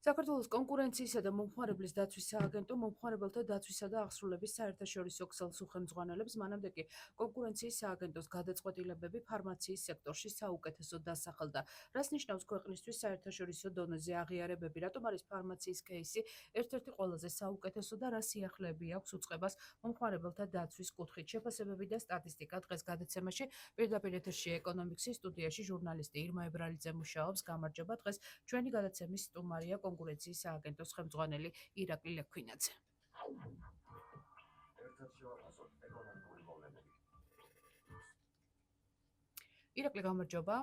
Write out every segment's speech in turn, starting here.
საქართველოს კონკურენციისა და მომხმარებლის დაცვის სააგენტო მომხმარებელთა დაცვისა და აღსრულების საერთაშორისო ქსელს უხელმძღვანელებს, მანამდე კი კონკურენციის სააგენტოს გადაწყვეტილებები ფარმაციის სექტორში საუკეთესოდ დასახელდა. რას ნიშნავს ქვეყნისთვის საერთაშორისო დონეზე აღიარებები, რატომ არის ფარმაციის кейსი ერთ-ერთი ყველაზე საუკეთესო და რა სიახლეები აქვს უწყებას მომხმარებელთა დაცვის კუთხით? შეფასებები და სტატისტიკა დღეს გადაცემაში პირდაპირ ეთერში ეკონომიკსის სტუდიაში ჟურნალისტი ირმა ებრალიძე მუშაობს. გამარჯობა. დღეს ჩვენი გადაცემის სტუმარია კონკურენციის სააგენტოს ხელმძღვანელი ირაკლი ლექვინაძე. ირაკლი, გამარჯობა.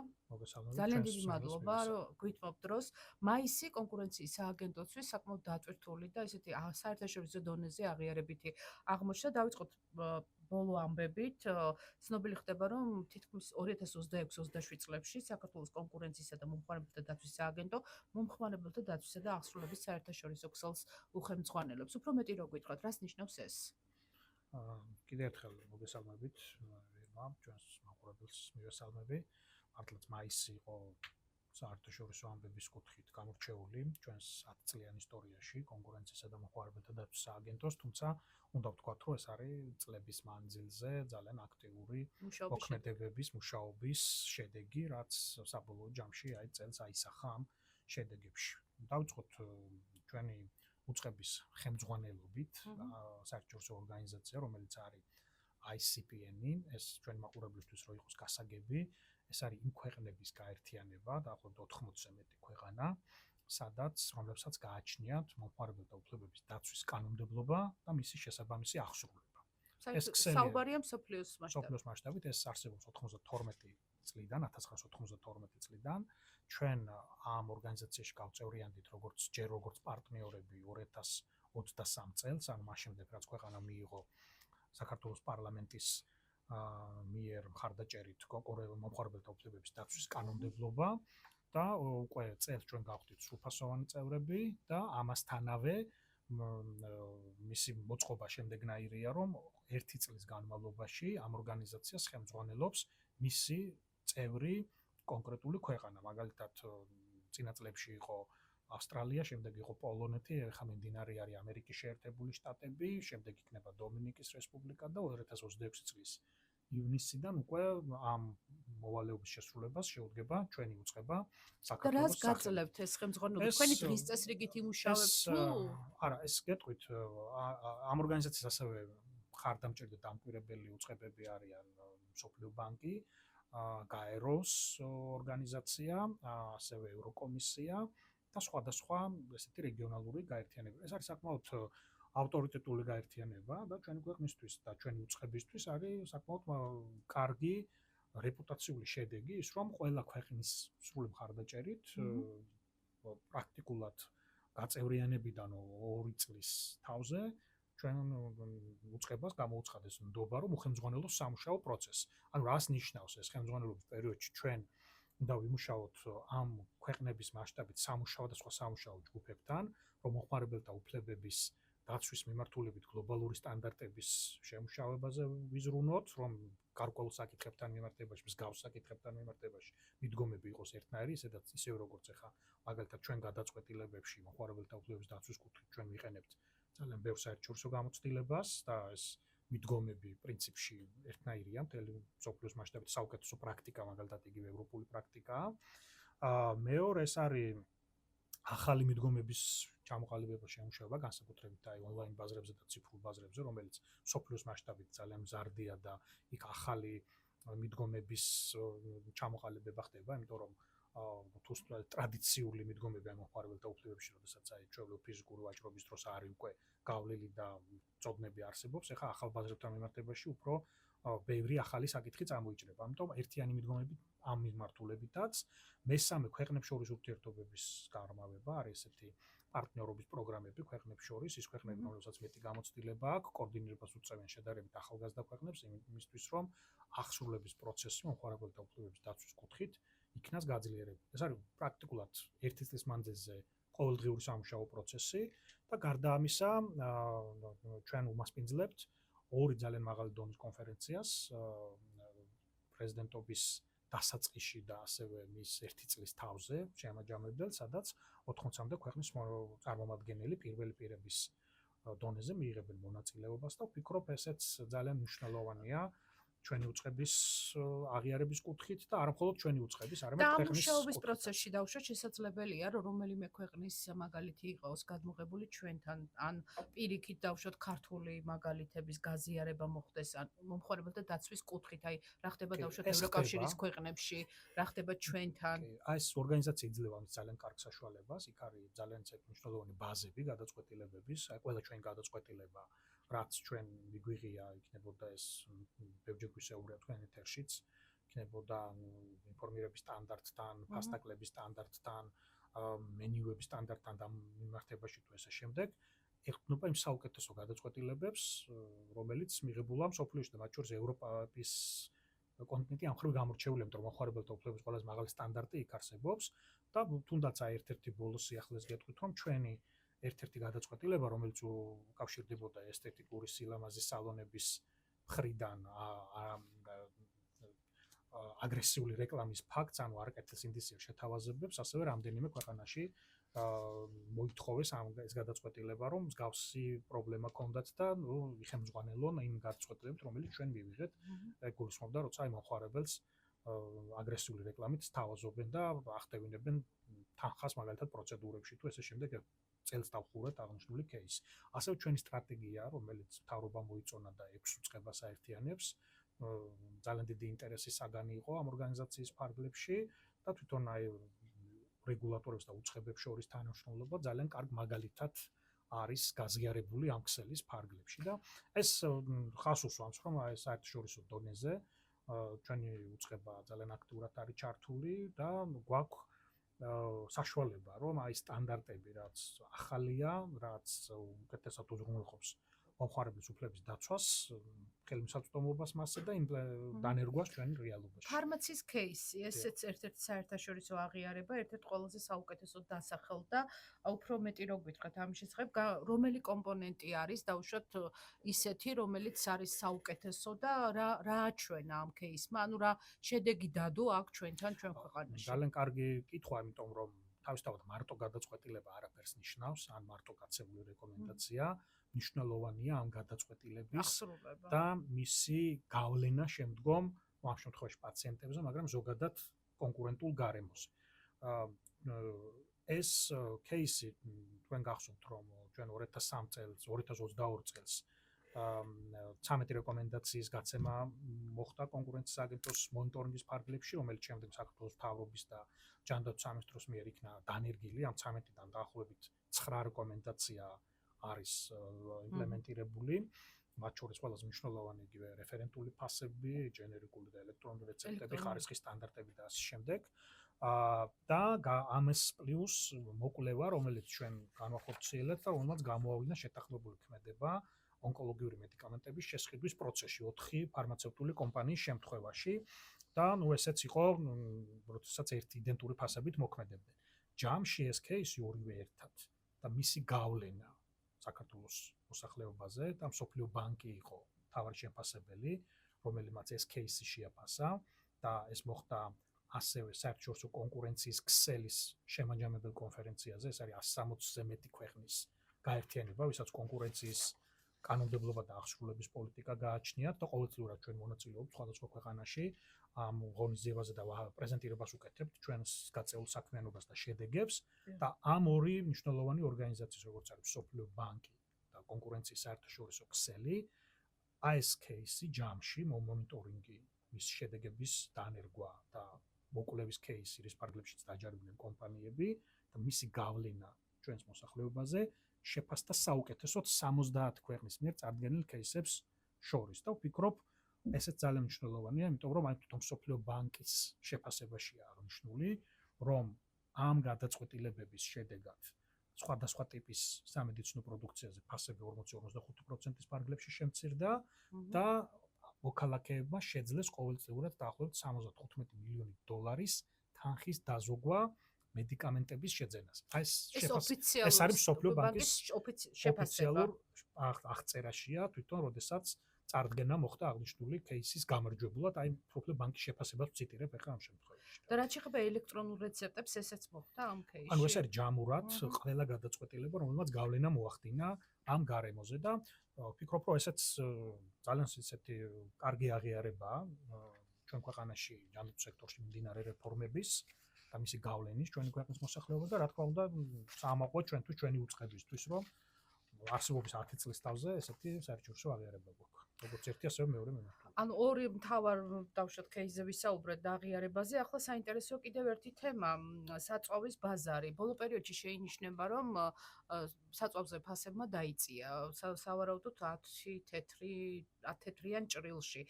ძალიან დიდი მადლობა, რომ გვითმობთ დროს. მაისი კონკურენციის სააგენტოსთვის საკმაოდ დატვირთული და ესეთი საერთაშორისო დონეზე აღიარებითი აღმოჩნდა. დავიწყოთ ბოლო ამბებით. ცნობილი ხდება, რომ თითქმის 2026-27 წლებში საქართველოს კონკურენციისა და მომხმარებელთა დაცვის სააგენტო მომხმარებელთა დაცვისა და აღსრულების საერთაშორისო ქსელს უხელმძღვანელობს. უფრო მეტი რო გითხრათ, რას ნიშნავს ეს? კიდევ ერთხელ მოგესალმებით, ჩვენს მომხმარებელს მივესალმები. მართლაც მაისი იყო საერთაშორისო ამბების კუთხით გამორჩეული ჩვენს 10 წლიან ისტორიაში კონკურენციისა და მომხმარებელთა დაცვის სააგენტოს, თუმცა უნდა ვთქვათ, რომ ეს არის წლების მანძილზე ძალიან აქტიური მოქმედებების მუშაობის შედეგი, რაც საბოლოო ჯამში წელს აისახა ამ შედეგებში. დავიწყოთ ჩვენი უწყების ხელმძღვანელობით საერთაშორისო ორგანიზაცია, რომელიც არის ICPN-ი, ეს ჩვენი მაყურებლისთვის რო იყოს გასაგები, ეს არის იმ ქვეყნების გაერთიანება, დაახლოებით 80-ზე მეტი ქვეყანა, სადაც რომლებსაც გააჩნიათ მომხმარებელთა უფლებების დაცვის კანონმდებლობა და მისი შესაბამისი აღსრულება. ეს საუბარია მსოფლიოს მასშტაბით, ეს არსებობს 92 წლიდან, 1992 წლიდან. ჩვენ ამ ორგანიზაციაში გავწევრიანდით როგორც პარტნიორები 2023 წელს, ანუ მას შემდეგ, რაც ქვეყანა მიიღო საქართველოს პარლამენტის მიერ მხარდაჭერით მომხმარებელთა უფლებების დაცვის კანონმდებლობა და უკვე წელს ჩვენ გავხდით სრულფასოვანი წევრები და ამასთანავე მისი მოწყობა შემდეგნაირია, რომ 1 წლის განმავლობაში ამ ორგანიზაციას ხელმძღვანელობს მისი წევრი კონკრეტული ქვეყანა. მაგალითად, წინა წლებში იყო ავსტრალია, შემდეგ იყო პოლონეთი, ახლა მიმდინარე არის ამერიკის შეერთებული შტატები, შემდეგ იქნება დომინიკის რესპუბლიკა და 2026 წლის ივნისიდან უკვე ამ მოვალეობის შესრულებას შეუდგება ჩვენი უწყება საქართველოს. და რას გაძლევთ ეს ხელმძღვანელობა? თქვენი დღის წესრიგით იმუშავებთ თუ? არა, ეს გეტყვით, ამ ორგანიზაციას ასევე მხარდამჭერი და დამკვირვებელი უწყებები არიან მსოფლიო ბანკი, გაეროს ორგანიზაცია, ასევე ევროკომისია და სხვადასხვა ესეთი რეგიონალური გაერთიანებები. ეს არის საკმაოდ ავტორიტეტული გაერთიანება და ჩვენი ქვეყნისთვის და ჩვენი უწყებისთვის არის საკმაოდ კარგი რეპუტაციული შედეგი ის, რომ ყველა ქვეყნის სრული მხარდაჭერით პრაქტიკულად გაწევრიანებიდან 2 წლის თავზე ჩვენ უწყებას გამოუცხადეს ნდობა, რომ უხელმძღვანელოს სამუშაო პროცესი. ანუ რას ნიშნავს ეს ხელმძღვანელობის პერიოდში ჩვენ უნდა ვიმუშაოთ ამ ქვეყნების მასშტაბით სამუშაო და სხვა სამუშაო ჯგუფებთან, რომ მომხმარებელთა უფლებების დაცვის მიმართულებით გლობალური სტანდარტების შემუშავებაზე ვიზრუნოთ, რომ გარკვეულ საკითხებთან მიმართებაში, მსგავს საკითხებთან მიმართებაში მიდგომები იყოს ერთნაირი, ისედაც ისევ როგორც ახლა მაგალითად ჩვენ გადაწყვეტილებებში მომხმარებელთა უფლებების დაცვის კუთხით ჩვენ ვიყენებთ ძალიან ბევრ საერთაშორისო გამოცდილებას და ეს მიდგომები პრინციპში ერთნაირია მთელი მსოფლიოს მასშტაბით საუკეთესო პრაქტიკა, მაგალითად იგივე ევროპული პრაქტიკაა. მეორე ეს არის ახალი მიდგომების ჩამოყალიბება შემუშავება განსაკუთრებით აი ონლაინ ბაზრებზე და ციფრულ ბაზრებზე, რომელიც მსოფლიოს მასშტაბით ძალიან მზარდია და იქ ახალი მიდგომების ჩამოყალიბება ხდება, იმიტომ რომ თუ ტრადიციული მიდგომები ამ მომხმარებელთა უფლებებში, როდესაც აი ჩვეულებრივ ფიზიკური ვაჭრობის დროს არის უკვე გავლილი და წოდნები არსებობს, ეხლა ახალ ბაზრებთან მიმართებაში უფრო ბევრი ახალი საკითხი წამოიჭრება. ამიტომ ერთიანი მიდგომები ამ მიმართულებითაც მესამე ქვეყნებს შორის ურთიერთობების გაღრმავება არის ესეთი პარტნიორობის პროგრამები ქვეყნებს შორის, ის ქვეყნები, რომელსაც მეტი გამოცდილება აქვს, კოორდინირებას უწევენ შედარებით ახალგაზრდა ქვეყნებს იმისთვის, რომ აღსრულების პროცესი მომხმარებელთა უფლებების დაცვის კუთხით იქნას გაძლიერებული. ეს არის პრაქტიკულად 1 წლის მანძილზე ყოველდღიური სამუშაო პროცესი და გარდა ამისა, ჩვენ უმასპინძლებთ 2 ძალიან მაღალი დონის კონფერენციას პრეზიდენტობის დასაწყისში და ასევე მის 1 წლის თავზე შემაჯამებელ, სადაც 80-მდე ქვეყნის წარმომადგენელი პირველი პირების დონეზე მიიღებენ მონაწილეობას და ვფიქრობ, ესეც ძალიან მნიშვნელოვანია ჩვენი უწყების აღიარების კუთხით და არა მხოლოდ ჩვენი უწყების, არამედ და ამ ქვეყნის მუშაობის კუთხით. პროცესში დავუშვათ შესაძლებელია, რომ რომელიმე ქვეყნის მაგალითი იყოს გადმოღებული ჩვენთან, ან პირიქით დავუშვათ ქართული მაგალითების გაზიარება მოხდეს, ან მომხმარებელთა დაცვის კუთხით, აი რა ხდება კი, დავუშვათ ეს ევროკავშირის ხდება. ქვეყნებში, რა ხდება ჩვენთან. კი, აი ეს ორგანიზაცია იძლევა ამის ძალიან კარგ საშუალებას, იქ არის ძალიან მნიშვნელოვანი ბაზები გადაწყვეტილებების, აი ყველა ჩვენი გადაწყვეტილება, რაც ჩვენ მიგვიღია, იქნებოდა ეს ბევრჯერ გვისეურია თქვენ ეთერშიც, იქნებოდა ინფორმირების სტანდარტთან, ფასტაკლების სტანდარტთან, მენიუების სტანდარტთან და მიმართებაში თუ ესე შემდეგ, ეხება იმ საუკეთესო გადაწყვეტილებებს, რომელიც მიღებულა მსოფლიოში და მათ შორის ევროპის კონტინენტი ამ ხრივ გამორჩეულია, იმიტომ რომ მომხმარებელთა უფლებების ყველაზე მაღალი სტანდარტი იქ არსებობს და თუნდაც აი ერთ-ერთი ბოლო სიახლეს გეტყვით, რომ ჩვენი ერთ-ერთი გადაწყვეტილება, რომელიც უკავშირდებოდა ესთეტიკური სილამაზის სალონების მხრიდან აგრესიული რეკლამის ფაქტს, ანუ არ კეთილ ინდუსტრიულ შეთავაზებებს, ასევე რამდენიმე ქვეყანაში მოითხოვეს ეს გადაწყვეტილება, რომ მსგავსი პრობლემა ჰქონდათ და იხელმძღვანელონ იმ გადაწყვეტილებებით, რომელიც ჩვენ მივიღეთ, გულისხმობდა, როცა აი მომხმარებელს აგრესიული რეკლამით სთავაზობენ და ახდევინებენ თანხას მაგალითად პროცედურებში თუ ესე შემდეგ წელს დავხურეთ აღნიშნული кейსი. ასევე ჩვენი სტრატეგია, რომელიც მთავრობამ მოიწონა და 6 უწყებას აერთიანებს, ძალიან დიდი ინტერესის საგანი იყო ამ ორგანიზაციის ფარგლებში და თვითონ აი რეგულატორებს და უწყებებს შორის თანამშრომლობა ძალიან კარგ მაგალითად არის გაზიარებული ამ ქსელის ფარგლებში და ეს ხას უსვამს, რომ აი საერთაშორისო დონეზე ჩვენი უწყება ძალიან აქტიურად არის ჩართული და გვაქვს საშუალება, რომ აი სტანდარტები, რაც ახალია, რაც უკეთესად უზრუნველყოფს მომხმარებლის უფლების დაცვას, ხელმისაწვდომობას მასზე და დანერგვას ჩვენ რეალობაში. ფარმაციის кейსი, ესეც ერთ-ერთი საერთაშორისო აღიარება, ერთ-ერთი ყველაზე საუკეთესო დასახელდა, უფრო მეტი რო გითხრათ ამის შესახებ, რომელი კომპონენტი არის დავუშვათ ისეთი, რომელიც არის საუკეთესო და რა აჩვენა ამ кейსმა, ანუ რა შედეგი დადო აქ ჩვენთან ჩვენ ქვეყანაში. ძალიან კარგი კითხვა, იმიტომ რომ თავისთავად მარტო გადაწყვეტილება არაფერს ნიშნავს, ან მარტო გაცემული რეკომენდაცია, მნიშვნელოვანია ამ გადაწყვეტილების და მისი გავლენა შემდგომ ამ შემთხვევაში პაციენტებზე, მაგრამ ზოგადად კონკურენტულ გარემოზე. ეს кейსი თქვენ გახსოვთ, რომ ჩვენ 2003 წელს, 2022 წელს 13 რეკომენდაციის გაცემა მოხდა კონკურენციის აგენტოს მონიტორინგის ფარგლებში, რომელიც შემდეგ საქართველოს მთავრობის და ჯანდაცვის სამინისტროს მიერ იქნა დანერგილი. ამ 13-დან დაახლოებით 9 რეკომენდაცია არის იმპლემენტირებული. მათ შორის ყველაზე მნიშვნელოვანი იგივე რეფერენტული ფასები, ჯენერიკული და ელექტრონული რეცეპტები, ხარისხის სტანდარტები და ასე შემდეგ. და ამას პლუს მოკვლევა, რომელიც ჩვენ განვახორციელებთ და რომელმაც გამოავლინა შეთანხმებული ქმედება ონკოლოგიური მედიკამენტების შესყიდვის პროცესში 4 ფარმაცევტული კომპანიის შემთხვევაში და ესეც იყო, როდესაც ერთი იდენტური ფასებით მოქმედებდნენ. ჯამში ეს кейსი ორივე ერთად და მისი გავლენა საქართველოს მოსახლეობაზე და მსოფლიო ბანკი იყო მთავარი შეფასებელი, რომელმაც ეს кейსი შეაფასა და ეს მოხდა ასევე საერთაშორისო კონკურენციის ქსელის შემაჯამებელ კონფერენციაზე. ეს არის 160-ზე მეტი ქვეყნის გაერთიანება, ვისაც კონკურენციის კანონმდებლობა და აღსრულების პოლიტიკა გააჩნიათ და ყოველწლიურად ჩვენ მონაწილეობთ სხვადასხვა ქვეყანაში ამ ღონისძიებაზე და პრეზენტირებას უკეთებთ ჩვენს გაწეულ საქმიანობას და შედეგებს და ამ ორი მნიშვნელოვანი ორგანიზაციის, როგორც არის მსოფლიო ბანკი და კონკურენციის საერთაშორისო ქსელი, აი ეს кейსი ჯამში მონიტორინგი მის შედეგების დანერგვა და მოკვლევის кейსი, რის ფარგლებშიც დაჯარიმდნენ კომპანიები და მისი გავლენა ჩვენს მოსახლეობაზე შეფასდა საუკეთესოდ 70 ქვეყნის მიერ წარდგენილ кейსებს შორის და ვფიქრობ, ესეც ძალიან მნიშვნელოვანია, იმიტომ რომ აი თვითონ მსოფლიო ბანკის შეფასებაშია აღნიშნული, რომ ამ გადაწყვეტილებების შედეგად სხვადასხვა ტიპის სამედიცინო პროდუქციაზე ფასები 40-45%-ის ფარგლებში შემცირდა და მოქალაქეებმა შეძლეს ყოველწლიურად დაახლოებით $75 მილიონი თანხის დაზოგვა მედიკამენტების შეძენაზე. ეს არის მსოფლიო ბანკის ოფიციალურ აღწერაშია თვითონ, როდესაც წარდგენა მოხდა აღნიშნული кейსის გამარჯვებულად, აი უფრო ბანკის შეფასებას ვციტირებ ახლა ამ შემთხვევაში. და რაც შეეხება ელექტრონულ რეცეპტებს, ესეც მოხდა ამ кейსში. ანუ ეს არის ჯამურად ყველა გადაწყვეტილება, რომელმაც გავლენა მოახდინა ამ გარემოზე და ვფიქრობ, რომ ესეც ძალიან ისეთი კარგი აღიარებაა ჩვენ ქვეყანაში ჯანდაცვის სექტორში მიმდინარე რეფორმების და მისი გავლენის ჩვენი ქვეყნის მოსახლეობა და რა თქმა უნდა საამაყოა ჩვენთვის ჩვენი უწყებისთვის, რომ არსებობის 10 წლის თავზე ესეთი საერთაშორისო აღიარება გვაქვს. როგორც ერთი, ასევე მეორე მიმართულებით. ანუ ორი მთავარ დავშოთ кейსზე ვისაუბრეთ და აღიარებაზე. ახლა საინტერესოა კიდევ ერთი თემა, საწვავის ბაზარი. ბოლო პერიოდში შეინიშნება, რომ საწვავზე ფასებმა დაიწია. სავარაუდოდ 10 თეთრიან ჭრილში.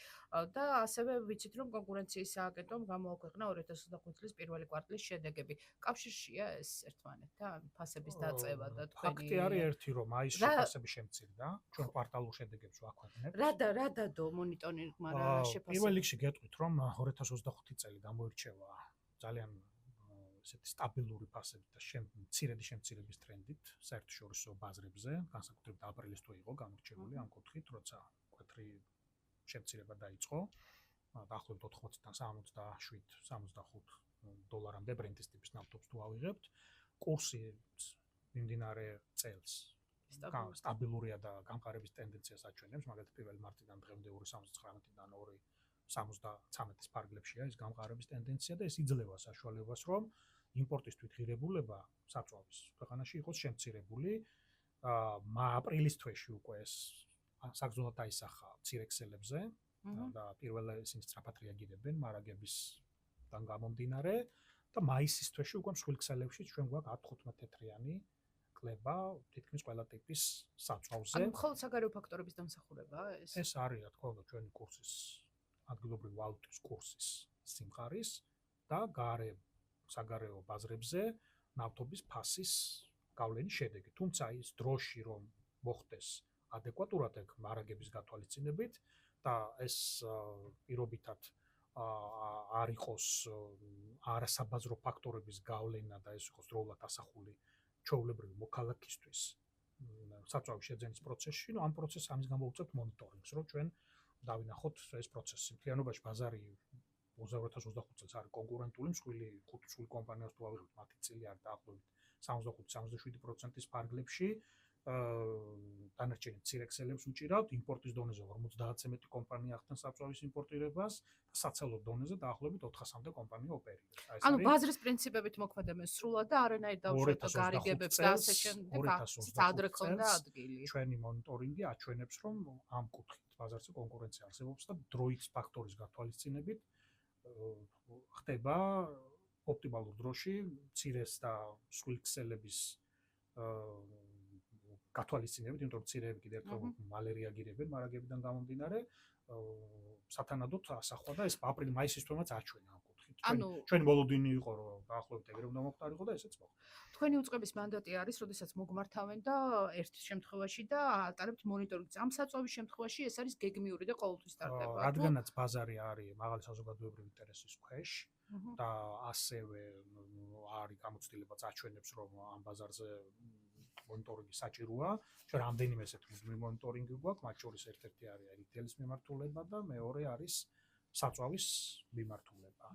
და ასევე ვიცით, რომ კონკურენციის სააგენტომ გამოაქვეყნა 2025 წლის პირველი კვარტლის შედეგები. კავშირშია ეს ერთმანეთთან ფასების დაწევა და თქვენი ფაქტი არის ერთი, რომ მაისში ფასები შემცირდა, ჩვენ კვარტალურ შედეგებს ვაქვეყნებთ. რა დადო მონიტორინგმა რა შეფასება? პირველ რიგში გეტყვით, რომ 2025 წელი გამოირჩევა ძალიან ესეთი სტაბილური ფასებით და მცირედი შემცირების ტრენდით საერთაშორისო ბაზრებზე, განსაკუთრებით აპრილის თუ იყო გამორჩეული ამ კუთხით, როცა მკვეთრი შემცირება დაიწყო. დაახლოებით 80-დან 67-65 დოლარამდე ბრენტის ტიპის ნავთობს თუ ავიღებთ. კურსი მიმდინარე წელს სტაბილურია და გამყარების ტენდენციას აჩვენებს, მაგალითად 1 მარტიდან დღემდე 2.79-დან 2.73-ის ფარგლებშია ეს გამყარების ტენდენცია და ეს იძლევა საშუალებას, რომ იმპორტის თვითღირებულება საწვავის ქვეყანაში იყოს შემცირებული. აპრილის თვეში უკვე ეს საგრძნოდ დაისახა მცირე ქსელებზე და პირველ ისინი სწრაფად რეაგირებენ მარაგებისგან გამომდინარე და მაისის თვეში უკვე მსხვილ ქსელებში ჩვენ გვაქვს 10-15 თეთრიანი კლება თითქმის ყველა ტიპის საწვავზე. ანუ მხოლოდ საგარეო ფაქტორების დამსახურებაა ეს? ეს არის, რა თქმა უნდა, ჩვენი კურსის ადგილობრივი ვალუტის კურსის სიმყარის და საგარეო ბაზრებზე ნავთობის ფასის გავლენის შედეგი. თუმცა ის დროში რომ მოხდეს ადეკვატურად ეგ მარაგების გათვალისწინებით და ეს პირობითად არ იყოს არასაბაზრო ფაქტორების გავლენა და ეს იყოს დროულად ასახული ჩვეულებრივი მოქალაქისთვის საწვავის შეძენის პროცესში, ამ პროცესს ამის გამო ვუწევთ მონიტორინგს, რომ ჩვენ დავინახოთ ეს პროცესი. მთლიანობაში ბაზარი 2025 წელს არის კონკურენტული, მსხვილი კომპანიას თუ ავიღებთ, მათი წილი არის დაახლოებით 65-67%-ის ფარგლებში. დანარჩენი მცირე ქსელებს უჭირავთ, იმპორტის დონეზე 50-ზე მეტი კომპანია ახდენს საწვავის იმპორტირებას და საცელო დონეზე დაახლოებით 400-მდე კომპანია ოპერირებს. ანუ ბაზრის პრინციპებით მოქმედებენ სრულად და არანაირ დავშოთ გარიგებებს და ასე შემდეგ ადრე ქონდა ადგილი. ჩვენი მონიტორინგი აჩვენებს, რომ ამ კუთხით ბაზარზე კონკურენცია არსებობს და დროის ფაქტორის გათვალისწინებით ხდება ოპტიმალურ დროში მცირეს და მსხვილ ქსელების გათვალისწინებით, იმიტომ რომ მცირეები კიდევ ერთხელ მალე რეაგირებენ მარაგებიდან გამომდინარე, სათანადოდ ასახვა და ეს აპრილ-მაისის თვემაც აჩვენა ამ კუთხით. ჩვენი მოლოდინი იყო, რომ დაახლოებით ეგრე უნდა მოხდარიყო და ესეც მოხდა. თქვენი უწყების მანდატი არის, როდესაც მოგმართავენ და ერთ შემთხვევაში და ატარებთ მონიტორინგს. ამ საწვავის შემთხვევაში ეს არის გეგმიური და ყოველთვის ტარდება. რადგანაც ბაზარი არის მაღალი საზოგადოებრივი ინტერესის ქვეშ და ასევე არის გამოცდილებაც აჩვენებს, რომ ამ ბაზარზე მონიტორინგი საჭიროა. ჩვენ რამდენიმე ესეთ მონიტორინგი გვაქვს, მათ შორის ერთ-ერთი არის რიტეილის მიმართულება და მეორე არის საწვავის მიმართულება.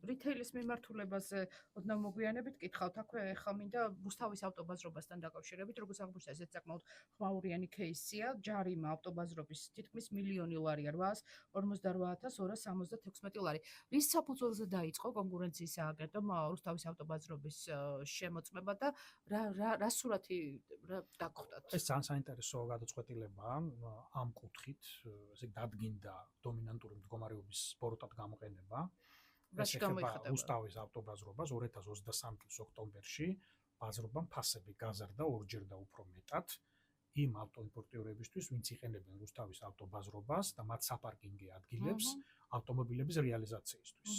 რიტეილის მიმართულებაზე ოდნავ მოგვიანებით კითხავთ, აქვე ახლა მინდა რუსთავის ავტობაზრობასთან დაკავშირებით, როგორც აღმოჩნდა, ესეც საკმაოდ ხმაურიანი кейსია, ჯარიმა ავტობაზრობის თითქმის მილიონი ლარია, 888,276 ლარი. რის საფუძველზე დაიწყო კონკურენციის სააგენტომ რუსთავის ავტობაზრობის შემოწმება და რა სურათი დაგხვდათ? ეს ძალიან საინტერესო გადაწყვეტილებაა ამ კუთხით, ესე დადგინდა დომინანტური მდგომარეობის ბოროტად გამოყენება. რაში გამოიხატება? რუსთავის ავტობაზრობას 2023 წლის ოქტომბერში ბაზრობამ ფასები გაზარდა ორჯერ და უფრო მეტად იმ ავტოიმპორტიორებისთვის, ვინც იყენებენ რუსთავის ავტობაზრობას და მათ საპარკინგი ადგილებს ავტომობილების რეალიზაციისთვის.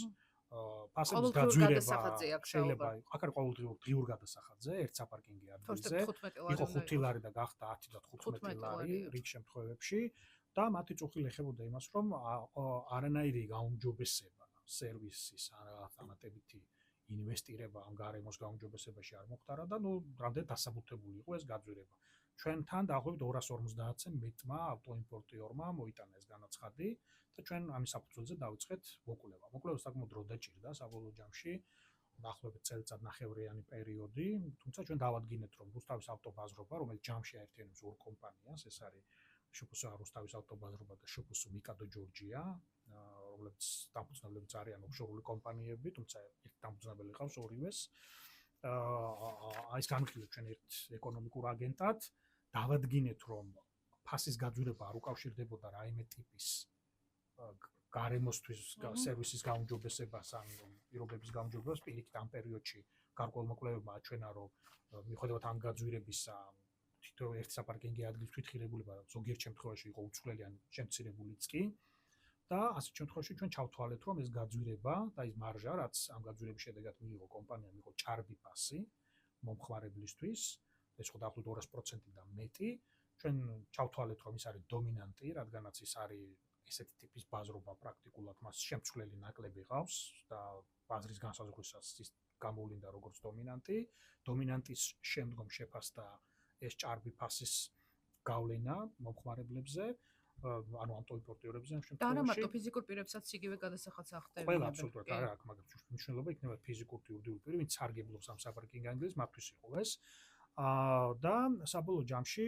ფასების გაძვირება შეიძლება აქ არის ყოველდღიურ გადასახადზე, ერთ საპარკინგი ადგილზე. იყო 5 ლარი და გახდა 10 და 15 ლარი რიგ შემთხვევებში და მათი წუხილი ეხებოდა იმას, რომ არანაირი გაუმჯობესება სერვისის არამატებითი ინვესტირება ამ გარემოს გაუმჯობესებაში არ მოხდარა და რამდენად დასაბუთებული იყო ეს გაძვირება. ჩვენთან დაახლოებით 250-ზე მეტმა ავტოიმპორტიორმა მოიტანა ეს განაცხადი და ჩვენ ამის საფუძველზე დავიწყეთ მოკვლევა. მოკვლევა საკმაოდ დრო დაჭირდა საბოლოო ჯამში, დაახლოებით წელიწად-ნახევრიანი პერიოდი, თუმცა ჩვენ დავადგინეთ, რომ რუსთავის ავტობაზრობა, რომელიც ჯამში აერთიანებს ორ კომპანიას, ეს არის შპს რუსთავის ავტობაზრობა და შპს მიკადო ჯორჯია, რომლებიც დამფუძნებლებიც არიან ოფშორული კომპანიები, თუმცა ერთ დამფუძნებელი ყავს ორივეს. ეს განვიხილეთ ჩვენ ერთ ეკონომიკურ აგენტად, დავადგინეთ, რომ ფასის გაძვირება არ უკავშირდებოდა რაიმე ტიპის გარემოსთვის სერვისის გაუმჯობესებას ან პირობების გაუმჯობესებას, პირიქით ამ პერიოდში გარკვეულ მოკვლევებმა აჩვენა, რომ მიუხედავად ამ გაძვირებისა თითო ერთი საპარკინგი ადგილის თვითღირებულება ზოგიერთ შემთხვევაში იყო უცვლელი ან შემცირებულიც კი და ასეთ შემთხვევაში ჩვენ ჩავთვალეთ, რომ ეს გაძვირება და ის მარჟა, რაც ამ გაძვირების შედეგად მიიღო კომპანიამ, იყო ჭარბი ფასი მომხმარებლისთვის, ეს ხო დაახლოებით 200% და მეტი. ჩვენ ჩავთვალეთ, რომ ის არის დომინანტი, რადგანაც ის არის ესეთი ტიპის ბაზრობა პრაქტიკულად მას შემცვლელი ნაკლები ყავს და ბაზრის განსაზღვრისას ის გამოვლინდა როგორც დომინანტი. დომინანტის შემდგომ შეფასდა ეს ჭარბი ფასის გავლენა მომხმარებლებზე, ანუ ავტოიმპორტიორებზე ამ შემთხვევაში. და არა მარტო ფიზიკურ პირებსაც იგივე გადასახადს ახდენს. ყველა აბსოლუტურად არა აქვს მაგას მნიშვნელობა, იქნება ფიზიკურ თუ იურიდიულ პირი, ვინც სარგებლობს ამ საპარკინგ ადგილს, მათთვის იყო ეს. და საბოლოო ჯამში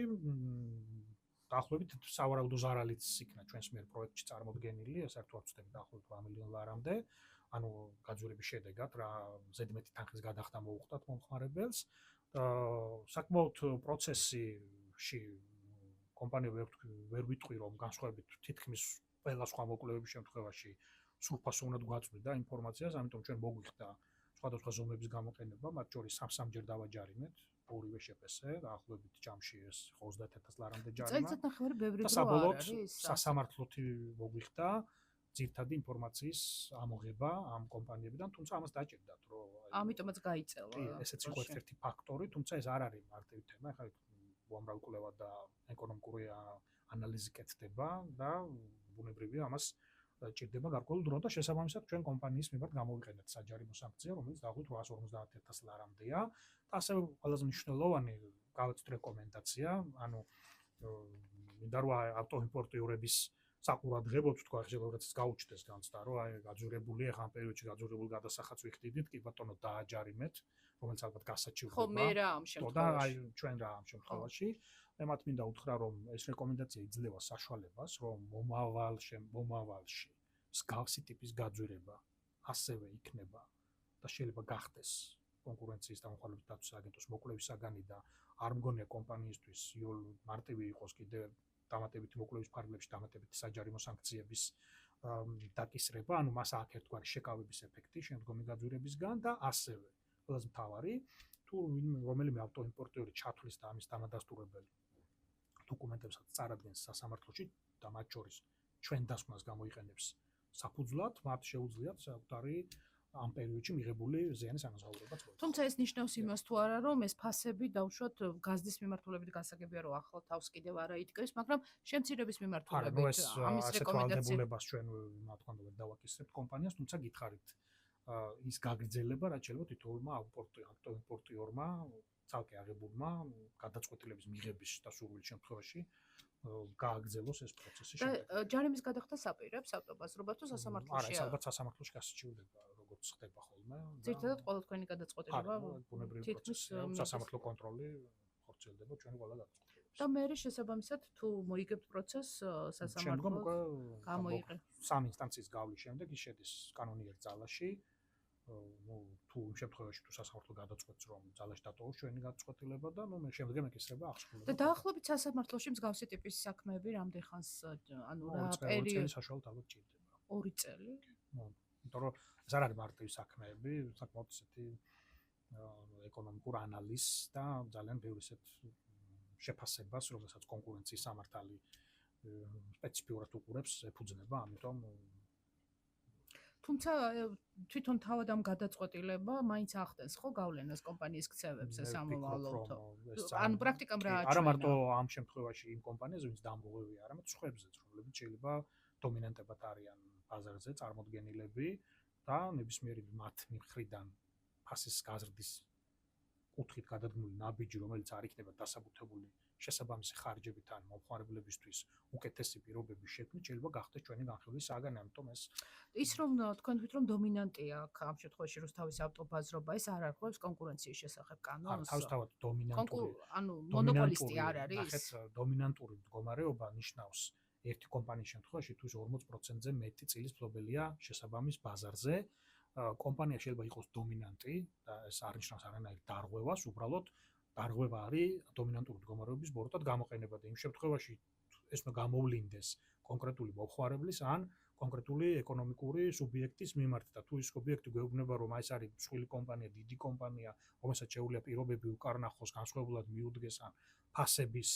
დაახლოებით სავარაუდო ზარალიც იქნა ჩვენს მიერ პროექტში წარმოდგენილი, ეს არ თუ არ ვცდები დაახლოებით 8 მილიონ ლარამდე, ანუ გაძვირების შედეგად რა ზედმეტი თანხის გადახდა მოუხდათ მომხმარებელს. საკმაოდ პროცესში კომპანია ვერ ვიტყვი, რომ განსხვავებით თითქმის ყველა სხვა მოკვლევების შემთხვევაში სრულფასო უნდა გვაწვდიდა ინფორმაციას, ამიტომ ჩვენ მოგვიხდა სხვადასხვა ზომების გამოყენება, მათ შორის 3-3ჯერ დავაჯარიმეთ ორივე შეფესე, დაახლოებით ჯამში ეს 30,000 ლარამდე ჯარიმა. წელიწადნახევარი ბევრი და დრო არ საბოლოოდ არის. სასამართლოთი მოგვიხდა ძირითადი ინფორმაციის ამოღება ამ კომპანიებიდან, თუმცა ამას დაჭირდათ, რომ ამიტომაც გაიწელა. ესეც იყო ერთ-ერთი ფაქტორი, თუმცა ეს არ არის მარტივი თემა, ახლა უამრავი კვლევა და ეკონომიკური ანალიზი კეთდება და ბუნებრივია ამას ჭირდება გარკვეული დრო და შესაბამისად ჩვენ კომპანიის მიმართ გამოვიყენეთ საჯარიმო სანქცია, რომელიც დაახლოებით 850,000 ლარამდეა. და ასევე ყველაზე მნიშვნელოვანი გავეცდ რეკომენდაცია, ანუ მინდა რომ ავტოიმპორტიორების საყურადღებოდ თქვა ხელოვნებას გაუჩნდეს განცდა, რომ აი გაძვირებული ახლა ამ პერიოდში გაძვირებული გადასახადს ვიხდიდით, კი ბატონო დააჯარიმეთ, რომელიც ალბათ გასაჩივრდება. ხო, მე რა ამ და შემთხვევაში. აი ჩვენ რა ამ შემთხვევაში მე მათ მინდა უთხრა, რომ ეს რეკომენდაცია იძლევა საშუალებას, რომ მომავალში მსგავსი ტიპის გაძვირება ასევე იქნება და შეიძლება გახდეს კონკურენციის და მომხმარებლების დაცვის აგენტოს მოკვლევის საგანი და არ მგონია კომპანიისთვის მარტივი იყოს კიდე დამატებითი მოკვლევის ფარგლებში დამატებითი საჯარიმო სანქციების დაკისრება, ანუ მას აქ ერთგვარი შეკავების ეფექტი შემდგომი გაძვირებისგან და ასევე ყველაზე მთავარი თუ რომელიმე ავტოიმპორტიორი ჩათვლის და ამის დამადასტურებელი დოკუმენტებსაც წარადგენს სასამართლოში და მათ შორის ჩვენ დასკვნას გამოიყენებს საფუძვლად, მათ შეუძლიათ საკუთარი ამ პერიოდში მიღებული ზიანის ანაზღაურებაც მოეწყოს. თუმცა ეს ნიშნავს იმას თუ არა, რომ ეს ფასები დავუშვათ გაზდის მიმართულებით გასაგებია, რომ ახლა თავს კიდევ არა იდგეს, მაგრამ შემცირების მიმართულებით ამის რეკომენდაცია. ვალდებულებას ჩვენ რა თქმა უნდა ვერ დავაკისრებთ კომპანიას, თუმცა გითხარით ის გაგრძელება, რაც შეიძლება თითოეულმა ავტოიმპორტიორმა ცალკე აღებულმა გადაწყვეტილების მიღების და სურვილის შემთხვევაში გააგრძელოს ეს პროცესი შემდეგ. და ჯარიმის გადახდა საპირებს ავტობაზრობა თუ სასამართლოში? არა, ეს ალბათ სასამართლოში გასაჩივრდება, როგორც ხდება ხოლმე. ზოგადად ყველა თქვენი გადაწყვეტილება ბუნებრივი პროცესია, სასამართლო კონტროლი ხორციელდება ჩვენი ყველა გადაწყვეტილებას. და მე შესაბამისად თუ მოიგებთ პროცესს სასამართლოს გამოიყენებთ. სამ ინსტანციის გავლის შემდეგ ის შედის კანონიერ ძალაში. თუ იმ შემთხვევაში თუ სასამართლო გადაწყვეტს, რომ ძალაში დატოვოს ჩვენი გადაწყვეტილება და მე შემდეგ ეკისრება აღსრულება. და დაახლოებით სასამართლოში მსგავსი ტიპის საქმეები რამდენ ხანს ანუ რა პერიოდი საშუალოდ ალბათ ჭირდება. 2 წელი. იმიტომ რომ ეს არ არის მარტივი საქმეები, საკმაოდ ისეთი ეკონომიკურ ანალიზს და ძალიან ბევრი ისეთ შეფასებას, რომელსაც კონკურენციის სამართალი სპეციფიურად უყურებს, ეფუძნება, ამიტომ თუმცა თვითონ თავად ამ გადაწყვეტილება მაინც ახდენს ხო გავლენას კომპანიის ქცევებს ეს ამოვალოთო. ანუ პრაქტიკამ რა აჩვენა? არა მარტო ამ შემთხვევაში იმ კომპანიაზე, ვინც დამრღვევია, არამედ სხვებზეც, რომლებიც შეიძლება დომინანტებად არიან ბაზარზე წარმოდგენილები და ნებისმიერი მათ მხრიდან ფასის გაზრდის კუთხით გადადგმული ნაბიჯი, რომელიც არ იქნება დასაბუთებული შესაბამისი ხარჯებით ან მომხმარებლებისთვის უკეთესი პირობების შექმნით, შეიძლება გახდეს ჩვენი განხილვის საგანი, ამიტომ ეს ის რომ თქვენ თვითონ რომ დომინანტია აქ ამ შემთხვევაში რუსთავის ავტობაზრობა, ეს არ არღვევს კონკურენციის შესახებ კანონს? თავისთავად დომინანტური ანუ მონოპოლისტი არ არის? ნახეთ, დომინანტური მდგომარეობა ნიშნავს ერთი კომპანიის შემთხვევაში თუ 40%-ზე მეტი წილის ფლობელია შესაბამის ბაზარზე. კომპანია შეიძლება იყოს დომინანტი და ეს არ ნიშნავს არანაირ დარღვევას, უბრალოდ დარღვევა არის დომინანტური მდგომარეობის ბოროტად გამოყენება და იმ შემთხვევაში ეს უნდა გამოვლინდეს კონკრეტული მომხმარებლის ან კონკრეტული ეკონომიკური სუბიექტის მიმართ და თუ ის სუბიექტი გვეუბნება რომ ეს არის მსხვილი კომპანია, დიდი კომპანია, რომელსაც შეუძლია პირობები უკარნახოს, განსხვავებულად მიუდგეს ან ფასების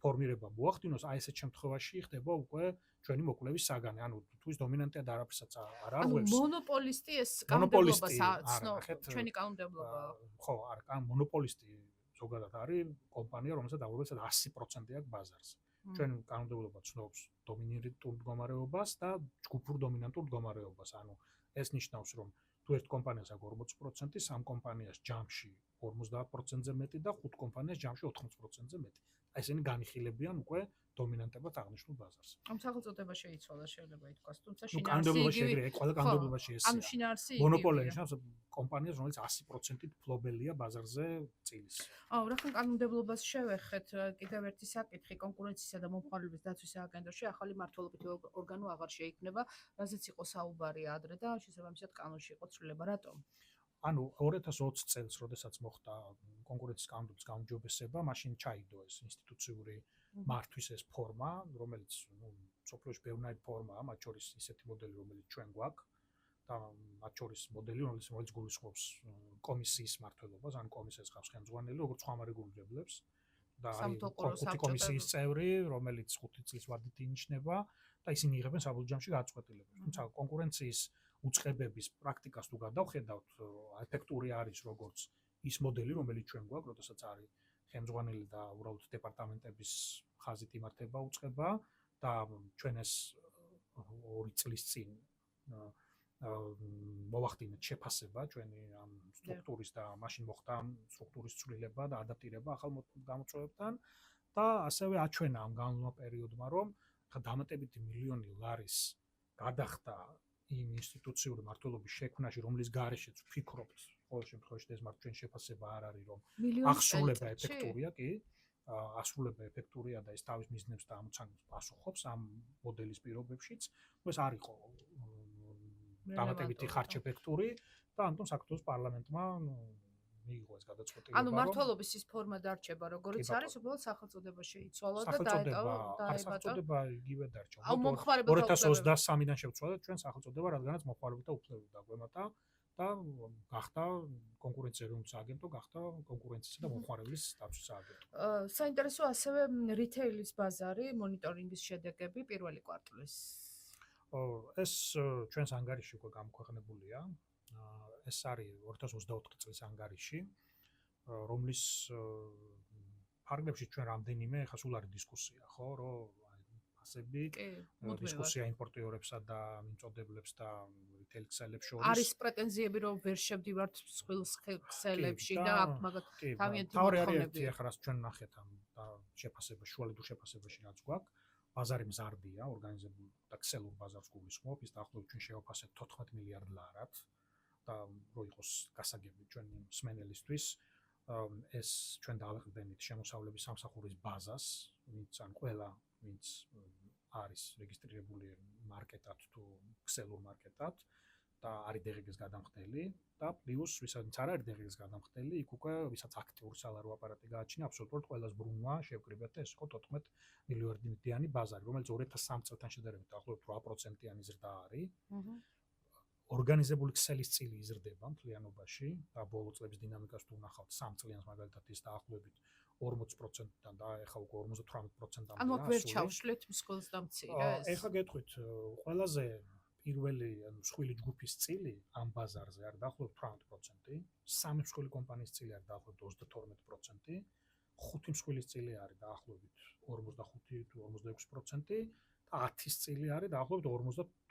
ფორმირება მოახდინოს, აი ესეთ შემთხვევაში ხდება უკვე ჩვენი მოკვლევის საგანი. ანუ თუ ის დომინანტია და არაფერსაც არ არღვევს. ანუ მონოპოლისტი ეს კანონმდებლობას აცნობს, ჩვენი კანონმდებლობა. ხო, არა, მონოპოლისტი ზოგადად არის კომპანია, რომელსაც 100% აქვს ბაზარზე. ჩვენ კანონმდებლობა ცნობს დომინანტურ მდგომარეობას და ჯგუფურ დომინანტურ მდგომარეობას. ანუ ეს ნიშნავს, რომ თუ ერთ კომპანიას აქვს 40%, სამ კომპანიას ჯამში 50%-ზე მეტი და 5 კომპანიას ჯამში 80%-ზე მეტი. ესენი განიხილებიან უკვე დომინანტებად აღნიშნულ ბაზარს. ამ სახელწოდება შეიცვალა შეიძლება ითქვას, თუმცა კანონმდებლობაში ეგრეა, ყველა კანონმდებლობაში ესეა. ანუ შინაარსი მონოპოლია ნიშნავს კომპანიას, რომელიც 100%-ით ფლობელია ბაზარზე წილის. რახან კანონმდებლობას შევეხეთ, კიდევ ერთი საკითხი კონკურენციისა და მომხმარებლების დაცვის სააგენტოში ახალი მმართველობითი ორგანო აღარ შეიქმნება, რაზეც იყო საუბარი ადრე და შესაბამისად კანონში იყო ცვლილება, რატომ? ანუ 2020 წელს, როდესაც მოხდა კონკურენციის კანონმდებლობის გაუმჯობესება, მაშინ ჩაიდო ეს ინსტიტუციური მართვის ეს ფორმა, რომელიც სოფლიოში ბევრი ფორმაა, მათ შორის ისეთი მოდელი, რომელიც ჩვენ გვაქვს და მათ შორის მოდელი, რომელიც გულისხმობს კომისიის მმართველობას, ან კომისიას ხავს ხელმძღვანელი, როგორც სხვა მარეგულირებლებს და არის კომისიის წევრი, რომელიც 5 წლის ვადით ინიშნება და ისინი იღებენ საბოლოო ჯამში გადაწყვეტილებებს. თუმცა კონკურენციის უწყებების პრაქტიკას თუ გადავხედავთ, ეფექტური არის როგორც ის მოდელი, რომელიც ჩვენ გვაქვს, როდესაც არის ხელმძღვანელი და უბრალოდ დეპარტამენტების ხაზით იმართება უწყება და ჩვენ ეს 2 წლის წინ მოვახდინეთ შეფასება ჩვენი ამ სტრუქტურის და მაშინ მოხდა ამ სტრუქტურის ცვლილება და ადაპტირება ახალ გამოწვევებთან და ასევე აჩვენა ამ განვლილმა პერიოდმა, რომ დამატებითი მილიონი ლარის გადახდა იმ ინსტიტუციური მმართველობის შექმნაში, რომლის გარეშეც ვფიქრობთ, ყოველ შემთხვევაში ეს ჩვენ შეფასება არ არის, რომ აღსრულება ეფექტურია, კი, ასრულება ეფექტურია და ეს თავის მიზნებს და ამოცანებს პასუხობს ამ მოდელის პირობებშიც. ეს არ იყო დამატებითი ხარჯ ეფექტური და ამიტომ საქართველოს პარლამენტმა მიიღო ეს გადაწყვეტილება. ანუ მმართველობის ის ფორმა დარჩება, როგორც არის, უბრალოდ სახელწოდება შეიცვალა და დაეტავა. სახელწოდება იგივე დარჩა. 2023-დან შევცვალეთ ჩვენ სახელწოდება, რადგანაც მომხმარებელთა უფლებები დაგვემატა და გახდა კონკურენციის ეროვნული სააგენტო, გახდა კონკურენცისა და მომხმარებლის დაცვის სააგენტო. საინტერესო ასევე რითეილის ბაზარი, მონიტორინგის შედეგები პირველი კვარტლის. ეს ჩვენს ანგარიში უკვე გამოქვეყნებულია. ეს არის 2024 წლის ანგარიში, რომლის ფარგლებში ჩვენ რამდენიმე ხა სულ არის დისკუსია, ხო, რომ ფასები, დისკუსია იმპორტიორებსა და მიმწოდებლებს და რიტეილ ქსელებს შორის. არის პრეტენზიები, რომ ვერ შევდივართ მსხვილ ქსელებში და აქ მაგათ თავიანთი მოთხოვნები. ახლა რაც ჩვენ ნახეთ ამ შეფასებაში, შუალედურ შეფასებაში რაც გვაქვს, ბაზარი მზარდია, ორგანიზებული და ქსელურ ბაზარს გულისხმობ, ის დაახლოებით ჩვენ შევაფასებთ 14 მილიარდ ლარად. და რო იყოს გასაგები ჩვენი მსმენელისთვის, ეს ჩვენ დავაყენებთ შემოსავლების სამსახურის ბაზას, ვინც ან ყველა ვინც არის რეგისტრირებული მარკეტად თუ ქსელურ მარკეტად და არის DRG-ის გადამხდელი და პლუს ვისაც არ არის DRG-ის გადამხდელი, იქ უკვე ვისაც აქტიური სალარო აპარატი გააჩნია, აბსოლუტურად ყველას ბრუნვა შევკრიბეთ და ეს იყო 14 მილიარდიანი ბაზარი, რომელიც 2003 წელთან შედარებით დაახლოებით 8%-იანი ზრდა არის. ორგანიზებული ქსელის წილი იზრდება მთლიანობაში და ბოლო წლების დინამიკას თუ ვნახავთ 3 წლიანს მაგალითად ის დაახლოებით 40%-დან და ეხლა უკვე 58%-დან ანუ აქ ვერ ჩავშლით მსხვილს და მცირეს. ეხლა გეტყვით, ყველაზე პირველი მსხვილი ჯგუფის წილი ამ ბაზარზე არის დაახლოებით 18%, სამი მსხვილი კომპანიის წილი არის დაახლოებით 32%, ხუთი მსხვილის წილი არის დაახლოებით 45 თუ 46%. 10-ის წილი არის დაახლოებით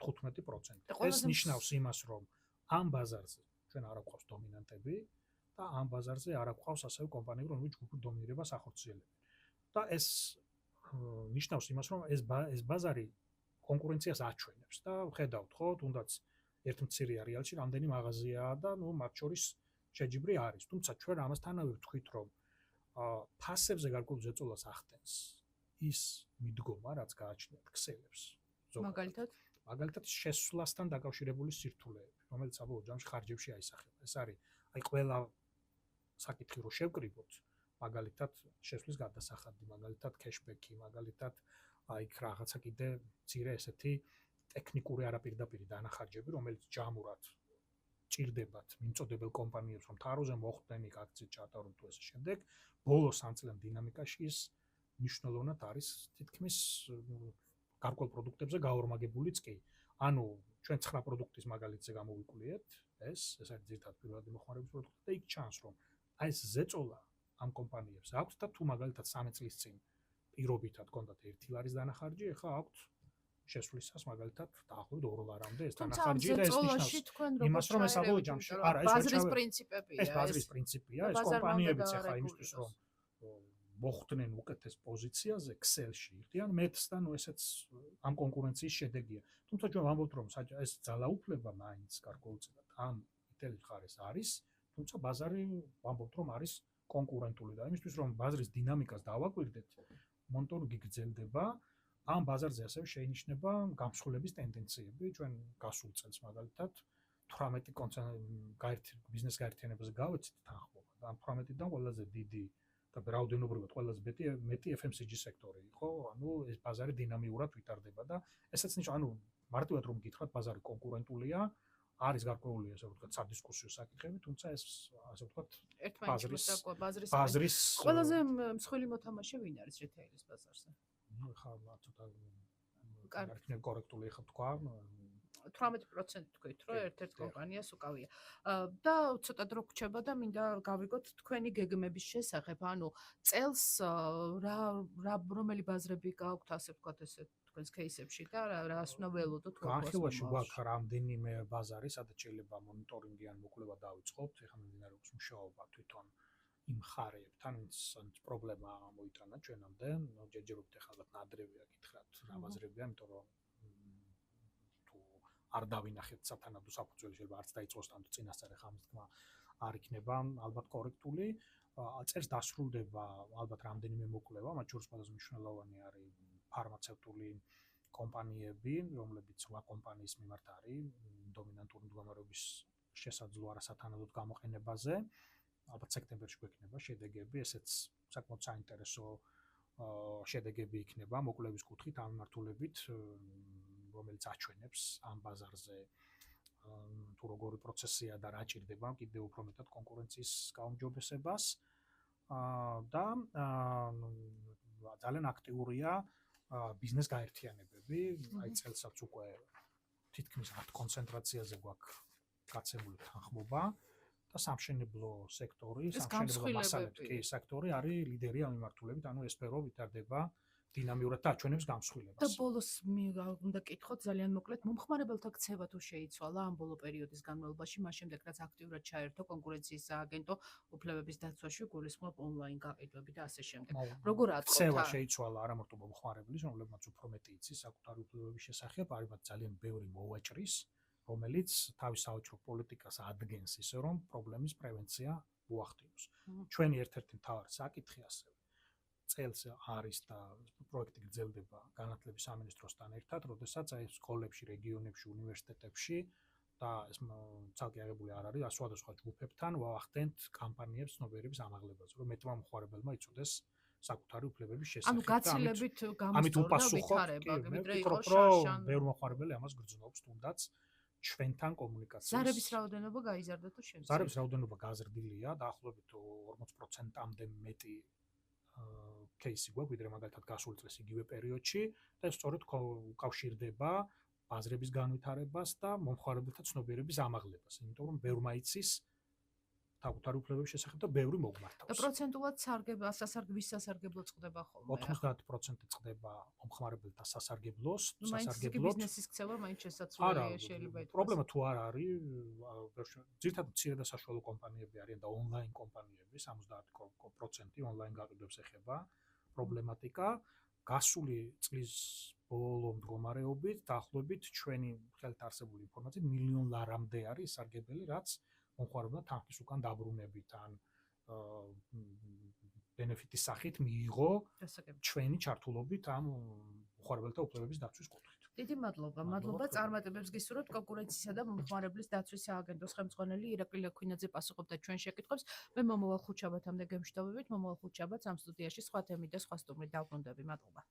55%. ეს ნიშნავს იმას, რომ ამ ბაზარზე ჩვენ არ გვყავს დომინანტები და ამ ბაზარზე არ აქვს ასევე კომპანიები, რომლებიც ჯგუფურ დომინირებას ახორციელებენ. და ეს ნიშნავს იმას, რომ ეს ბაზარი კონკურენციას აჩვენებს და ხედავთ ხო, თუნდაც ერთ მცირე არეალში რამდენი მაღაზიაა და მათ შორის შეჯიბრი არის. თუმცა ჩვენ ამასთანავე ვთქვით, რომ ფასებზე გარკვეულ ზეწოლას ახდენს ის მიდგომა, რაც გააჩნიათ ქსელებს. მაგალითად შესვლასთან დაკავშირებული სირთულეები, რომელიც საბოლოო ჯამში ხარჯებში აისახება. ეს არის აი ყველა საკითხი რო შევკრიბოთ, მაგალითად შესვლის გადასახადი, მაგალითად კეშბექი, მაგალითად აი რაღაცა კიდე მცირე ესეთი ტექნიკური არაპირდაპირი დანახარჯები, რომელიც ჯამურად ჭირდებათ მიმწოდებელ კომპანიებს, რომ თაროზე მოხვდნენ იქ აქციით ჩატარონ თუ ესე შემდეგ, ბოლოს ამ წლიან დინამიკაში ის მნიშვნელოვნად არის თითქმის გარკვეულ პროდუქტებზე გაორმაგებულიც კი. ანუ ჩვენ 9 პროდუქტის მაგალითზე გამოვიკვლიეთ, ეს არის ძირითადად პირველადი მოხმარების პროდუქტი და იქ ჩანს, რომ აი ეს ზეწოლა ამ კომპანიებს აქვს და თუ მაგალითად 3 წლის წინ პირობითად კონდათ 1 ლარის დანახარჯი, ახლა აქვს შესვლისას მაგალითად დაახლოებით 2 ლარამდე ეს დანახარჯი და ეს ნიშნავს იმას, რომ ეს საბოლოო ჯამში არა ეს ბაზრის პრინციპებია. ეს ბაზრის პრინციპია, ეს კომპანიებიც ახლა იმისთვის რომ მოხვდნენ უკეთეს პოზიციაზე ქსელში იხდიან მეტს და ნუ ესეც ამ კონკურენციის შედეგია. თუმცა ჩვენ ვამბობთ რომ ეს ძალაუფლება მაინც გარკვეულწილად ამ იტალიურ ხარეს არის, თუმცა ბაზარი ვამბობთ რომ არის კონკურენტული და იმისთვის რომ ბაზრის დინამიკას დავაკვირდეთ, მონიტორინგი გრძელდება. ამ ბაზარზე ასევე შეინიშნება გამსხვილების ტენდენციები. ჩვენ გასულ წელს მაგალითად 18 ბიზნეს გაერთიანებაზე გავეცით თანხმობა და ამ 18-დან ყველაზე დიდი და რაოდენობრივად ყველაზე მეტი FMCG სექტორი იყო. ანუ ეს ბაზარი დინამიურად ვითარდება და ესაც ნიშნავს, ანუ მარტივად რომ გითხრათ, ბაზარი კონკურენტულია, არის გარკვეული ესე ვთქვათ სადისკუსიო საკითხები, თუმცა ეს ასე ვთქვათ ბაზრის ყველაზე მსხვილი მოთამაშე ვინ არის რიტეილის ბაზარზე? ну ხა ცოტა კარგი კორექტული ხა თქვა 18% თქვით რომ ერთ-ერთ კომპანიას უკავია და ცოტა დრო გრჩება და მინდა გავიგოთ თქვენი გეგმების შესახებ, ანუ წელს რომელი ბაზრები გაქვთ ასე ვთქვათ ესე თქვენს кейსებში და რას უნდა ველოდოთ თქვენ განხილვაში გვაქვს რამდენიმე ბაზარი, სადაც შეიძლება მონიტორინგი ან მოკვლევა დავიწყოთ. ეხლა მიმდინარეობს მუშაობა თვითონ იმ ხარეებთან, ვინც პრობლემა მოიტანა ჩვენამდე. ჯერჯერობით ეხლა ნადრევია გითხრათ რა ბაზრებია, იმიტომ რომ თუ არ დავინახეთ სათანადო საფუძველი შეიძლება არც დაიწყოს თან თუ წინასწარ ეხლა ამის თქმა არ იქნება ალბათ კორექტული. წელს დასრულდება ალბათ რამდენიმე მოკვლევა, მათ შორის ყველაზე მნიშვნელოვანი არის ფარმაცევტული კომპანიები, რომლებიც სხვა კომპანიის მიმართ არის დომინანტური მდგომარეობის შესაძლო არასათანადოდ გამოყენებაზე. ალბათ სექტემბერში გვექნება შედეგები, ესეც საკმაოდ საინტერესო შედეგები იქნება მოკვლევის კუთხით ამ მიმართულებით, რომელიც აჩვენებს ამ ბაზარზე თუ როგორი პროცესია და რა ჭირდება კიდევ უფრო მეტად კონკურენციის გაუმჯობესებას და ძალიან აქტიურია ბიზნეს გაერთიანებები, აი წელსაც უკვე თითქმის 10 კონცენტრაციაზე გვაქვს გაცემული თანხმობა და სამშენებლო სექტორი, სამშენებლო მასალები სექტორი არის ლიდერი ამ მიმართულებით, ანუ ეს სფერო ვითარდება დინამიურად და აჩვენებს გამსხვილებას. და ბოლოს უნდა კითხოთ ძალიან მოკლედ, მომხმარებელთა ქცევა თუ შეიცვალა ამ ბოლო პერიოდის განმავლობაში, მას შემდეგ რაც აქტიურად ჩაერთო კონკურენციის სააგენტო უფლებების დაცვაში, გულისხმობ ონლაინ გაყიდვები და ასე შემდეგ. როგორ ატყობთ? ქცევა შეიცვალა არა მარტო მომხმარებლის, რომლებმაც უფრო მეტი იცის საკუთარი უფლებების შესახებ, არამედ ძალიან ბევრი მოვაჭრის, რომელიც თავის საავადმყოფო პოლიტიკას ადგენს ისე, რომ პრობლემის პრევენცია მოახდინოს. ჩვენი ერთ-ერთი მთავარი საკითხი ასევე წელს არის და პროექტი გრძელდება განათლების სამინისტროსთან ერთად, როდესაც აი სკოლებში, რეგიონებში, უნივერსიტეტებში და ეს ცალკე აღებული არ არის, სხვადასხვა ჯგუფებთან ვახდენთ კამპანიებს ცნობიერების ამაღლებაზე, რომ მეტმა მომხმარებელმა იცოდეს საკუთარი უფლებების შესახებ. ანუ გაცილებით გამოსწორდა ვითარება, ვიდრე იყო შარშან. ბევრი მომხმარებელი ამას გრძნობს, თუნდაც ჩვენთან კომუნიკაციას. ზარების რაოდენობა გაიზარდა თუ შემცირდა? ზარების რაოდენობა გაზრდილია, დაახლოებით 40%-მდე მეტი кейსი გვაქვს, ვიდრე მაგალითად გასული წლის იგივე პერიოდში და ეს სწორედ უკავშირდება ბაზრების განვითარებას და მომხმარებელთა ცნობიერების ამაღლებას, იმიტომ რომ ბევრმა იცის საკუთარი უფლებების შესახებ და ბევრი და მოგმართავს. პროცენტულად ვის სასარგებლო წყდება ხოლმე? 90% წყდება მომხმარებელთა სასარგებლოს, მაინც კი სასარგებლოდ. ბიზნესის ქცევა მაინც არა, შესაძლებელია შეიძლება ითქვას. პრობლემა თუ არ არის, ძირითადად მცირე და საშუალო კომპანიები არიან და ონლაინ კომპანიები, 70% ონლაინ გაყიდვებს ეხება პრობლემატიკა. გასული წლის ბოლო მდგომარეობით დაახლოებით ჩვენი ხელთ არსებული ინფორმაციით მილიონ ლარამდე არის სარგებელი, რაც მომხმარებელმა თანხის უკან დაბრუნებით ან ბენეფიტის სახით მიიღო დასაგებია. ჩვენი ჩართულობით ამ მომხმარებელთა უფლებების დაცვის კუთხით. დიდი მადლობა. მადლობა წარმატებებს გისურვებთ კონკურენციისა და მომხმარებლის დაცვის სააგენტოს ხელმძღვანელი ირაკლი ლექვინაძე პასუხობდა ჩვენ შეკითხვებს. მე მომავალ ხუთშაბათამდე გემშვიდობებით, მომავალ ხუთშაბათს ამ სტუდიაში სხვა თემით და სხვა სტუმრით დავბრუნდები. მადლობა.